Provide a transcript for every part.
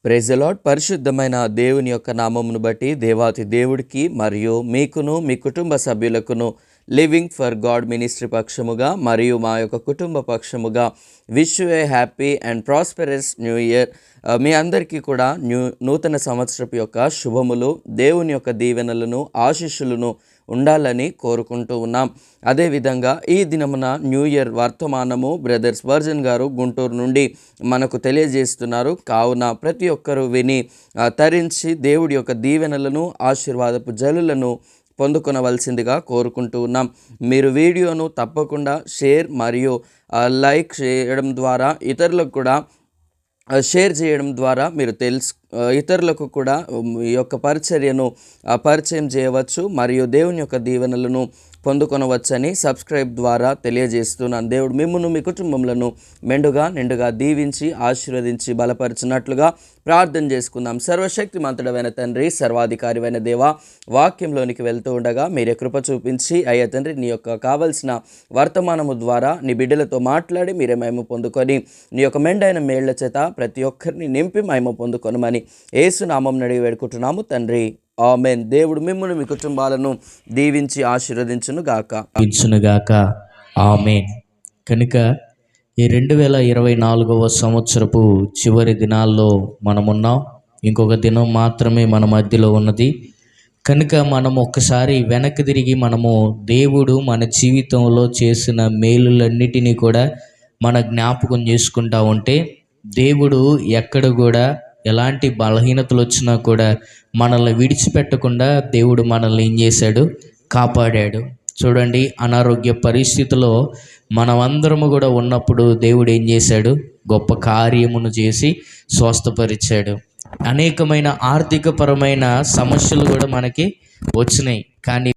Praise the lord. పరిశుద్ధమైన దేవుని యొక్క నామమును బట్టి దేవాతి దేవుడికి మరియు మీకును మీ కుటుంబ సభ్యులకును లివింగ్ ఫర్ గాడ్ మినిస్ట్రీ పక్షముగా మరియు మా యొక్క కుటుంబ పక్షముగా wish you a happy and prosperous new year. మీ అందరికీ కూడా నూతన సంవత్సరపు యొక్క శుభములు, దేవుని యొక్క దీవెనలను, ఆశీస్సులను ఉండాలని కోరుకుంటూ ఉన్నాం. అదేవిధంగా ఈ దినమున న్యూ ఇయర్ వర్తమానము బ్రదర్ స్పర్జన్ గారు గుంటూరు నుండి మనకు తెలియజేస్తున్నారు. కావున ప్రతి ఒక్కరూ విని తరించి దేవుడి యొక్క దీవెనలను, ఆశీర్వాదపు జలులను పొందుకొనవలసిందిగా కోరుకుంటూ ఉన్నాం. మీరు వీడియోను తప్పకుండా షేర్ మరియు లైక్ చేయడం ద్వారా ఇతరులకు కూడా షేర్ చేయడం ద్వారా మీరు ఇతరులకు కూడా ఈ యొక్క పరిచర్యను పరిచయం చేయవచ్చు మరియు దేవుని యొక్క దీవెనలను పొందుకొనవచ్చని సబ్స్క్రైబ్ ద్వారా తెలియజేస్తున్నాను. దేవుడు మిమ్మును మీ కుటుంబములను మెండుగా నిండుగా దీవించి ఆశీర్వదించి బలపరిచినట్లుగా ప్రార్థన చేసుకుందాం. సర్వశక్తిమంతుడైన తండ్రి, సర్వాధికారివైన దేవా, వాక్యంలోనికి వెళ్తూ ఉండగా మీరే కృప చూపించి అయ్యా తండ్రి, నీ యొక్క కావలసిన వర్తమానము ద్వారా నీ బిడ్డలతో మాట్లాడి మీరే మహిమ పొందుకొని నీ యొక్క మెండైన మేళ్ల చేత ప్రతి ఒక్కరిని నింపి మహిమ పొందుకొనమని యేసు నామం నడిగి వేడుకుంటున్నాము తండ్రి, ఆమేన్. దేవుడు మిమ్మును మీ కుటుంబాలను దీవించి ఆశీర్వదించును గాక. ఆమేన్. కనుక ఈ 2024 సంవత్సరపు చివరి దినాల్లో మనమున్నాం. ఇంకొక దినం మాత్రమే మన మధ్యలో ఉన్నది. కనుక మనం ఒక్కసారి వెనక్కి తిరిగి మనము దేవుడు మన జీవితంలో చేసిన మేలులన్నిటినీ కూడా మన జ్ఞాపకం చేసుకుంటా ఉంటే, దేవుడు ఎక్కడ కూడా ఎలాంటి బలహీనతలు వచ్చినా కూడా మనల్ని విడిచిపెట్టకుండా దేవుడు మనల్ని ఏం చేశాడు? కాపాడాడు. చూడండి, అనారోగ్య పరిస్థితిలో మనమందరము కూడా ఉన్నప్పుడు దేవుడు ఏం చేశాడు? గొప్ప కార్యమును చేసి స్వస్థపరిచాడు. అనేకమైన ఆర్థికపరమైన సమస్యలు కూడా మనకి వచ్చినాయి, కానీ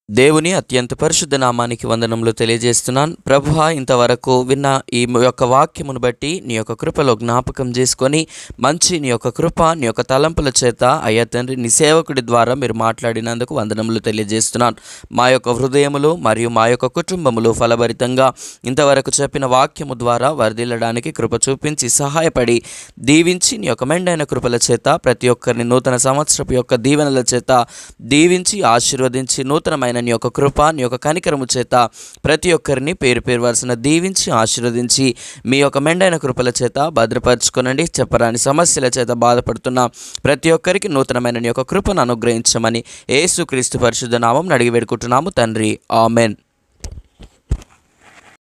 దేవుని అత్యంత పరిశుద్ధ నామానికి వందనములు తెలియజేస్తున్నాను. ప్రభువా, ఇంతవరకు విన్న ఈ యొక్క వాక్యమును బట్టి నీ యొక్క కృపలో జ్ఞాపకం చేసుకొని నీ యొక్క కృప, నీ యొక్క తలంపుల చేత అయ్యా తండ్రి నీ సేవకుడి ద్వారా మీరు మాట్లాడినందుకు వందనములు తెలియజేస్తున్నాను. మా యొక్క హృదయములు మరియు మా యొక్క కుటుంబములు ఫలభరితంగా ఇంతవరకు చెప్పిన వాక్యము ద్వారా వర్ధిల్లడానికి కృప చూపించి సహాయపడి దీవించి నీ యొక్క మెండైన కృపల చేత ప్రతి ఒక్కరిని నూతన సంవత్సరపు యొక్క దీవెనల చేత దీవించి ఆశీర్వదించి నూతనమైన నీ యొక్క కృప, నీ యొక్క కనికరము చేత ప్రతి ఒక్కరిని పేరు పేరు వరుసన దీవించి ఆశీర్వదించి మీ యొక్క మెండైన కృపల చేత భద్రపరచుకొనండి. చెప్పరాని సమస్యల చేత బాధపడుతున్న ప్రతి ఒక్కరికి నూతనమైన నీ యొక్క కృపను అనుగ్రహించమని యేసుక్రీస్తు పరిశుద్ధ నామమున అడిగి వేడుకుంటున్నాము తండ్రి. ఆమెన్.